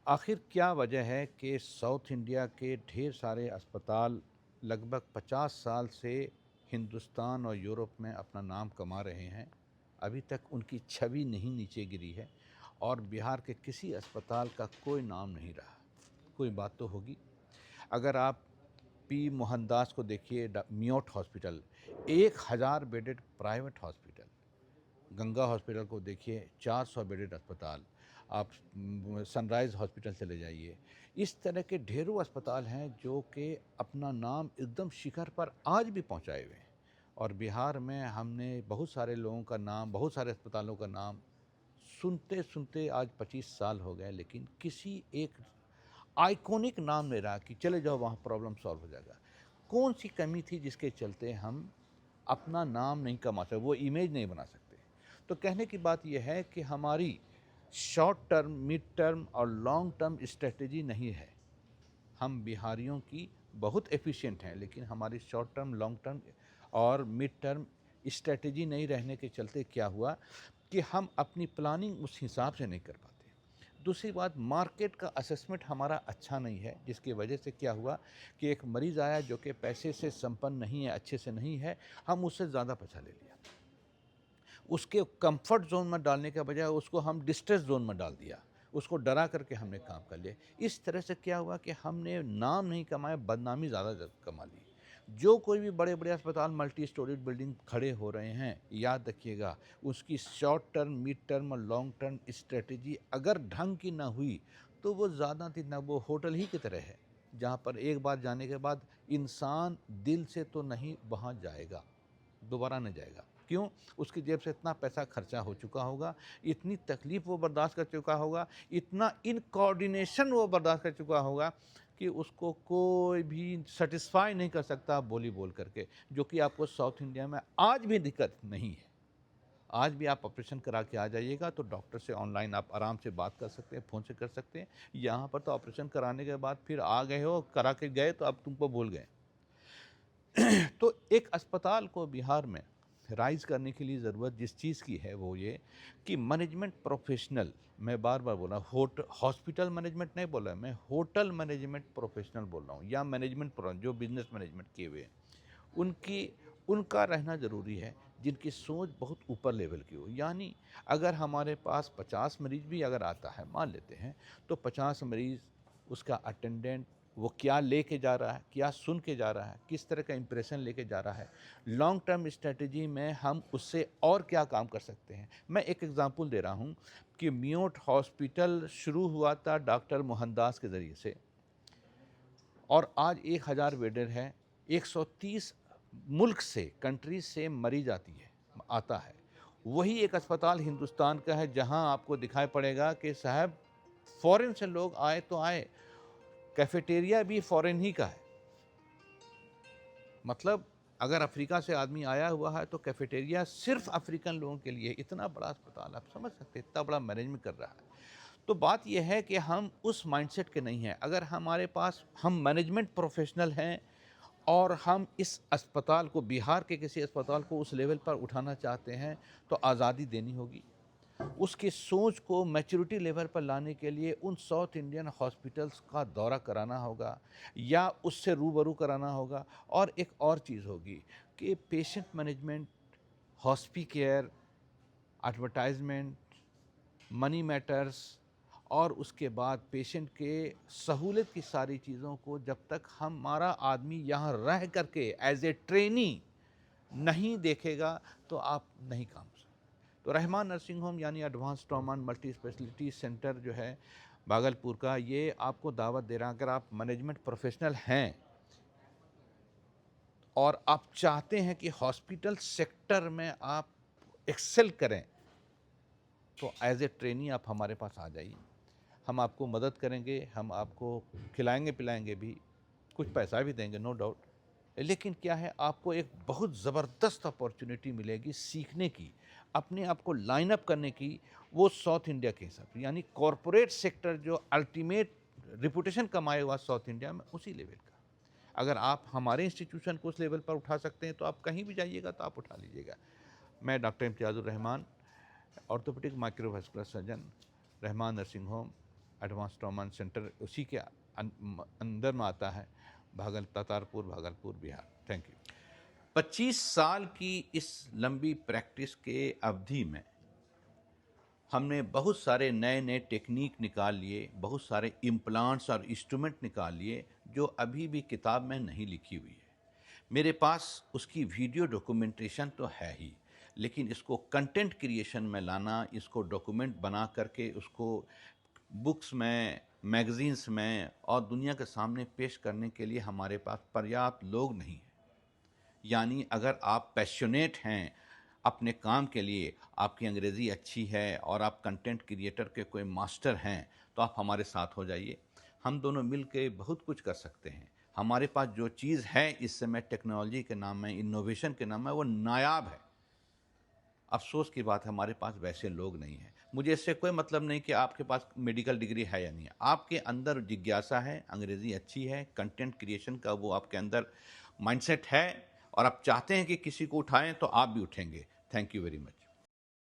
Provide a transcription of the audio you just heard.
आखिर क्या वजह है कि साउथ इंडिया के ढेर सारे अस्पताल लगभग 50 साल से हिंदुस्तान और यूरोप में अपना नाम कमा रहे हैं, अभी तक उनकी छवि नहीं नीचे गिरी है और बिहार के किसी अस्पताल का कोई नाम नहीं रहा। कोई बात तो होगी। अगर आप पी मोहनदास को देखिए, MIOT hospital, 1000 bedded private hospital. Ganga hospital को देखिए, 400 बेडेड अस्पताल। आप सनराइज़ हॉस्पिटल चले जाइए। इस तरह के ढेरों अस्पताल हैं जो कि अपना नाम एकदम शिखर पर आज भी पहुंचाए हुए हैं। और बिहार में हमने बहुत सारे लोगों का नाम, बहुत सारे अस्पतालों का नाम सुनते सुनते आज 25 साल हो गए, लेकिन किसी एक आइकॉनिक नाम नहीं रहा कि चले जाओ वहाँ प्रॉब्लम सॉल्व हो जाएगा। कौन सी कमी थी जिसके चलते हम अपना नाम नहीं कमा सकते, वो इमेज नहीं बना सकते? तो कहने की बात यह है कि हमारी शॉर्ट टर्म, मिड टर्म और लॉन्ग टर्म स्ट्रेटजी नहीं है। हम बिहारियों की बहुत एफिशिएंट हैं, लेकिन हमारी शॉर्ट टर्म, लॉन्ग टर्म और मिड टर्म स्ट्रेटजी नहीं रहने के चलते क्या हुआ कि हम अपनी प्लानिंग उस हिसाब से नहीं कर पाते। दूसरी बात, मार्केट का असेसमेंट हमारा अच्छा नहीं है, जिसकी वजह से क्या हुआ कि एक मरीज़ आया जो कि पैसे से संपन्न नहीं है, अच्छे से नहीं है, हम उससे ज़्यादा पैसा ले लिया। उसके कंफर्ट जोन में डालने के बजाय उसको हम डिस्ट्रेस जोन में डाल दिया, उसको डरा करके हमने काम कर लिया। इस तरह से क्या हुआ कि हमने नाम नहीं कमाया, बदनामी ज़्यादा कमा ली। जो कोई भी बड़े बड़े अस्पताल, मल्टी स्टोरीड बिल्डिंग खड़े हो रहे हैं, याद रखिएगा, उसकी शॉर्ट टर्म, मिड टर्म और लॉन्ग टर्म स्ट्रेटजी अगर ढंग की ना हुई तो वो ज़्यादा दिन ना, वो होटल ही की तरह है जहाँ पर एक बार जाने के बाद इंसान दिल से तो नहीं वहाँ जाएगा, दोबारा नहीं जाएगा। क्यों? उसकी जेब से इतना पैसा खर्चा हो चुका होगा, इतनी तकलीफ़ वो बर्दाश्त कर चुका होगा, इतना इनकोऑर्डिनेशन वो बर्दाश्त कर चुका होगा कि उसको कोई भी सैटिस्फाई नहीं कर सकता बोली बोल करके, जो कि आपको साउथ इंडिया में आज भी दिक्कत नहीं है। आज भी आप ऑपरेशन करा के आ जाइएगा तो डॉक्टर से ऑनलाइन आप आराम से बात कर सकते हैं, फ़ोन से कर सकते हैं। यहाँ पर तो ऑपरेशन कराने के बाद फिर आ गए हो, करा के गए तो अब तुमको भूल गए। तो एक अस्पताल को बिहार में राइज़ करने के लिए ज़रूरत जिस चीज़ की है वो ये कि मैनेजमेंट प्रोफेशनल, मैं बार बार बोल रहा हूँ, हॉस्पिटल मैनेजमेंट नहीं बोल रहा, मैं होटल मैनेजमेंट प्रोफेशनल बोल रहा हूँ, या मैनेजमेंट जो बिजनेस मैनेजमेंट किए हुए हैं, उनकी उनका रहना ज़रूरी है, जिनकी सोच बहुत ऊपर लेवल की हो। यानी अगर हमारे पास 50 मरीज़ भी अगर आता है, मान लेते हैं, तो 50 मरीज़, उसका अटेंडेंट वो क्या लेके जा रहा है, क्या सुन के जा रहा है, किस तरह का इंप्रेशन लेके जा रहा है, लॉन्ग टर्म स्ट्रेटजी में हम उससे और क्या काम कर सकते हैं। मैं एक एग्जांपल दे रहा हूँ कि मियोट हॉस्पिटल शुरू हुआ था डॉक्टर मोहनदास के ज़रिए से, और आज 1000 बेडेड है। 130 मुल्क से, कंट्री से मरीज आता है। वही एक अस्पताल हिंदुस्तान का है जहां आपको दिखाई पड़ेगा कि साहब, फॉरेन से लोग आए तो आए, कैफेटेरिया भी फॉरेन ही का है। मतलब अगर अफ्रीका से आदमी आया हुआ है तो कैफेटेरिया सिर्फ अफ्रीकन लोगों के लिए। इतना बड़ा अस्पताल, आप समझ सकते हैं, इतना बड़ा मैनेजमेंट कर रहा है। तो बात यह है कि हम उस माइंडसेट के नहीं हैं। अगर हमारे पास, हम मैनेजमेंट प्रोफेशनल हैं और हम इस अस्पताल को, बिहार के किसी अस्पताल को उस लेवल पर उठाना चाहते हैं, तो आज़ादी देनी होगी। उसकी सोच को मैच्योरिटी लेवल पर लाने के लिए उन साउथ इंडियन हॉस्पिटल्स का दौरा कराना होगा या उससे रूबरू कराना होगा। और एक और चीज़ होगी कि patient management, hospi care, advertisement, money matters, और उसके बाद पेशेंट के सहूलत की सारी चीज़ों को जब तक हमारा आदमी यहाँ रह करके एज ए ट्रेनी नहीं देखेगा तो आप नहीं काम सकते। तो रहमान नर्सिंग होम यानी advance trauma and multi speciality centre जो है भागलपुर का, ये आपको दावत दे रहा है। अगर आप मैनेजमेंट प्रोफेशनल हैं और आप चाहते हैं कि हॉस्पिटल सेक्टर में आप एक्सेल करें, तो एज ए ट्रेनी आप हमारे पास आ जाइए। हम आपको मदद करेंगे, हम आपको खिलाएंगे पिलाएंगे भी, कुछ पैसा भी देंगे, नो डाउट। लेकिन क्या है, आपको एक बहुत ज़बरदस्त अपॉर्चुनिटी मिलेगी सीखने की, अपने आप को लाइन अप करने की, वो साउथ इंडिया के हिसाब से। यानी कॉरपोरेट सेक्टर जो अल्टीमेट रिपुटेशन कमाए हुआ साउथ इंडिया में, उसी लेवल का। अगर आप हमारे इंस्टीट्यूशन को उस लेवल पर उठा सकते हैं तो आप कहीं भी जाइएगा तो आप उठा लीजिएगा। मैं doctor Imtiazur Rahman, orthopaedic microvascular surgeon, Rahman nursing home, advance trauma centre उसी के अंदर में आता है, तातारपुर, भागलपुर, बिहार। Thank you. 25 साल की इस लंबी प्रैक्टिस के अवधि में हमने बहुत सारे नए नए टेक्निक निकाल लिए, बहुत सारे इम्प्लांट्स और इंस्ट्रूमेंट निकाल लिए जो अभी भी किताब में नहीं लिखी हुई है। मेरे पास उसकी वीडियो डॉक्यूमेंटेशन तो है ही, लेकिन इसको कंटेंट क्रिएशन में लाना, इसको डॉक्यूमेंट बना करके उसको बुक्स में, मैगजीन्स में और दुनिया के सामने पेश करने के लिए हमारे पास पर्याप्त लोग नहीं हैं। यानी अगर आप पैशनेट हैं अपने काम के लिए, आपकी अंग्रेज़ी अच्छी है और आप कंटेंट क्रिएटर के कोई मास्टर हैं, तो आप हमारे साथ हो जाइए। हम दोनों मिल के बहुत कुछ कर सकते हैं। हमारे पास जो चीज़ है इस समय टेक्नोलॉजी के नाम में, इनोवेशन के नाम में, वो नायाब है। अफसोस की बात है हमारे पास वैसे लोग नहीं हैं। मुझे इससे कोई मतलब नहीं कि आपके पास मेडिकल डिग्री है या नहीं है। आपके अंदर जिज्ञासा है, अंग्रेज़ी अच्छी है, कंटेंट क्रिएशन का वो आपके अंदर माइंडसेट है और आप चाहते हैं कि किसी को उठाएं, तो आप भी उठेंगे। Thank you very much.